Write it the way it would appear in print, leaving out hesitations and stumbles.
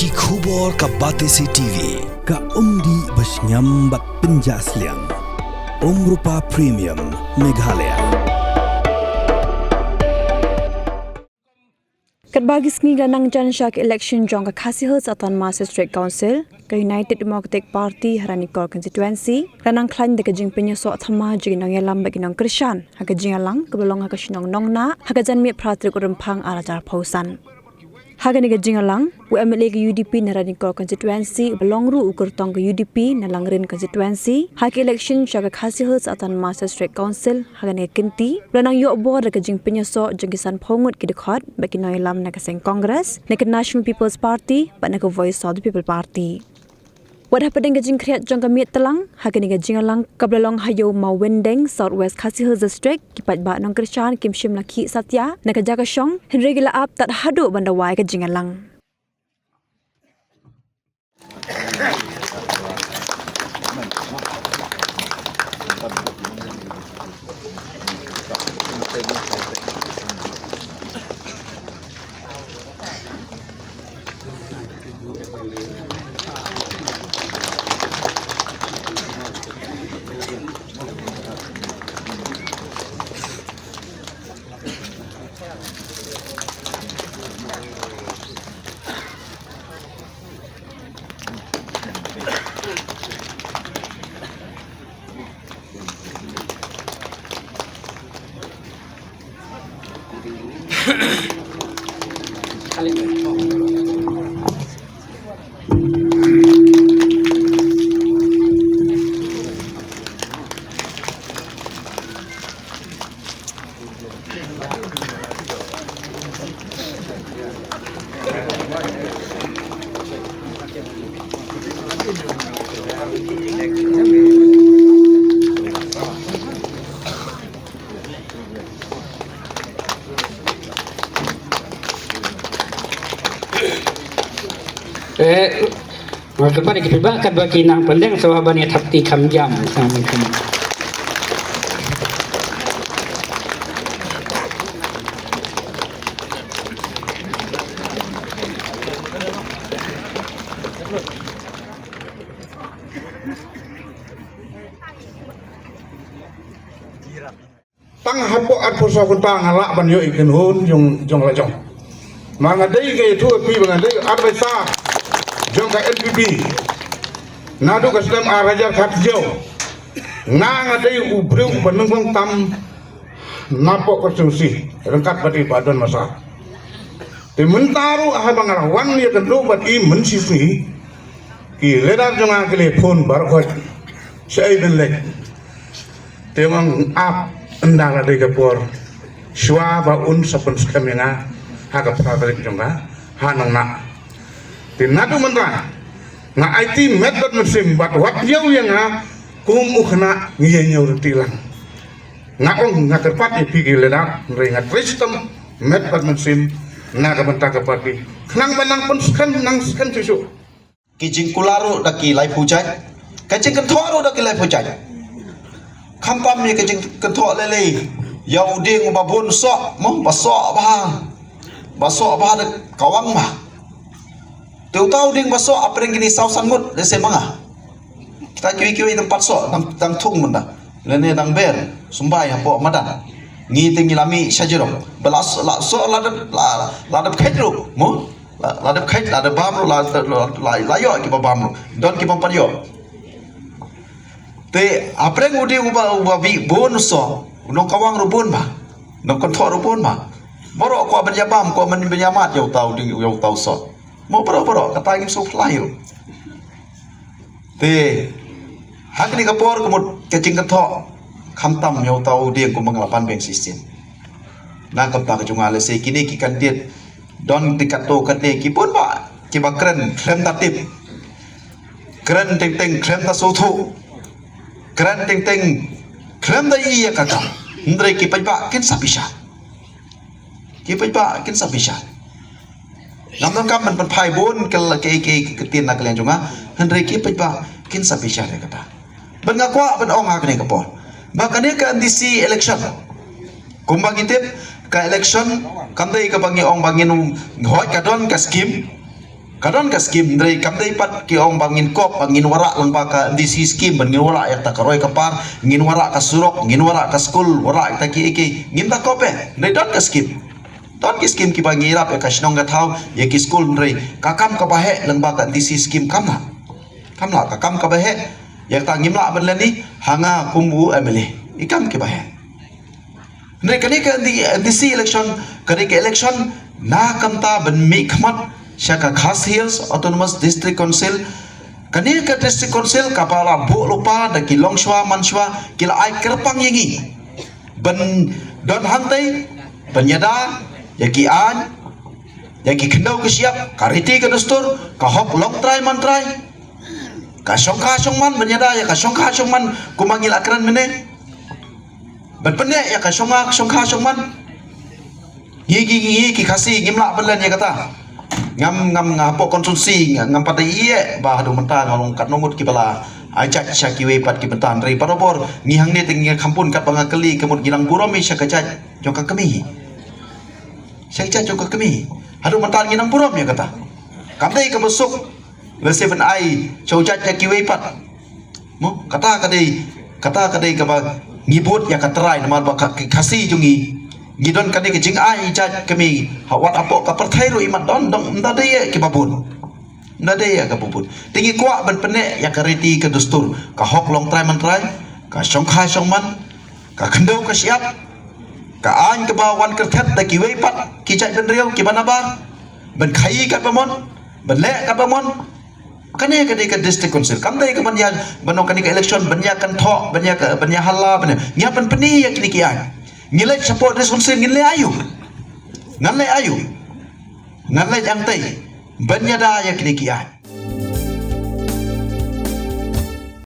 Ki khubor ka Batesi TV ka umdi basnyambak penjaslian Rupa Premium Meghalaya. Kat bagi seni ganang jansyak election jong ka Khasi-Hills Atan District Council ka United Democratic Party Haranikor constituency ganang klan de kajing penyeso athama jing nang yalam bagi nang Krishan ha kajing alang kebolong ha kasinong nongna ha kajan mi pratrik urempang arajar pausan. Hagan ni kajing alang UMLA ke UDP Haranikor constituency belongru ukur tong ke UDP na Langrin constituency ha ke election jong ka Khasi-Hills Atan District Council hagan ni kenti belanang yo bor de kajing penyeso jing kisan phongut ki dekhot bagi nang yalam na kaseng Congress na National People's Party pa na Voice of the People Party. Wadah pedeng gajing kriat jong kamiat telang, hagan ni gajing alang kablalong hayo Mawendeng Southwest Khasi-Hills District kipat ba nong Krishan Kim Shim Laki Satya na kajaga syong Henry gila ap tat hadu bandawai gajing alang. Kepada kita bahkan bagi nang pendeng sahabat ni thapti kham jam kami kami. Tang hapok at puso kun tang halak ban yo ikin hun jong la jong. Mangadai ke tu pi mangadai at besa jong ka NPP. Nadu ka sedam arajar khat jo. Ngadai ubreu banung tam napok konstitusi rengkat pati badan masa. Te mentaru ah bangarawan ya tentu bat i mensisi ki ledar jong a telepon bar khot. Sai ben lek. Te mang ap endang ada kapur shwa ba un sapun skamena ha ka pratrik jonga hanong na tinadu mantra na IT method mesim bat wat yau yang ha kum ukhna ngiyenyau tilang na ong na kerpat ipigi leda ringa tristem method mesim na ka banta ka pati knang banang pun skan nang skan susu kijing kularo daki lai pujai kajing kan thoro daki lai pujai kampam ni kejeng kentok lele yau ding babun sok mong basok bah de kawang bah tahu ding basok apa yang gini sau sangut dese manga kita kiwi tempat sok dang tung menda lene dang ber sumbai hapo madan ngi tingi lami sajero belas la so ladap khaitru mo ladap khait ladap bam la yo ki bam don ki bam yo te apreng udi uba bi bon so nong kawang rubun ba nong kontor rubun ba borok ko benjabam ko men benyamat yo tau so mo borok kata ngim so fly te hakni kapor kumut kecing ketok khamtam yo tau dia ko manglapan bank system na kapta ke jungale se kini ki kandidat don dikato kate ki pun ba ki bakren klem tatip kren teng klem ta sotu keren teng keren dah iya kata, Hendra kipai ba kin sapisah, Namun kam man pai bon ke tin nak kalian juga, Hendra kipai ba kin sapisah kata. Ben ngakwa ben ong hak ni kapon. Maka ni ka ndisi election. Kumbang itip ka election kandai ka bangi ong bangin hoi ka don ka scheme Kadang ka skim dari kam dai pat ki ong bangin kop bangin warak lang ba ka MDC skim bangin warak yak ta karoi kapar ngin warak ka surok ngin warak ka school warak ta ki ngin ta kope dai dot ka skim dot ki skim ki bangi rap ka shnong ga thau ye ki school dai ka kam ka bahe lang ba ka MDC skim kam la ka kam ka bahe yak ta ngim la ban ni hanga kumbu emele ikam ki bahe dai kani ka MDC election kani ka election na kam ta ban mi khmat Syaka Khas Hills Autonomous District Council kanil ka District Council kapala bu lupa da ki Longshwa Manshwa kila ai kerpang yengi ban don hantai penyada yaki an yaki kendau ke siap kariti ke dustur ka hok long try man try ka songka songman penyada ya ka songka songman kumangil akran mene ban pendek ya ka songka songman gigi kasih ngimla belan ya kata ngam ngapo konsumsi ngam pada iye bah do mentang ngolong kat nomut ki bala ajak syakiwe pat ki bentan dari parobor ngihang ni tengi kampun kat bangakeli kemut gilang buromi syakajat joka kemi syakajat joka kemi hadu mentan ginang burom ya kata kamdai ke besuk le 7i chaujat syakiwe pat mo kata kadai ke ba ngibut ya katrai nama ba kasih jungi gidon kani ke jing ai jat kami hawat apok ka perthai ro imat don dong ndade ke babun ndade ya ke babun tingi kuak ban penek ya kariti ke dustur ka hok long trai man trai ka songkha songman ka kendau ka siap ka an ke bawan kerthet da ki wei pat ki jat ben riau ki banaba ban khai ka pamon ban le ka pamon kani ke district council kamdai ke ban ya banok kani ke election ban ya kan thok ban ya hala ban ya ban peni ya kini kian ngilai support responsif ngilai ayu ngalai yang tai banyada ya kini kiai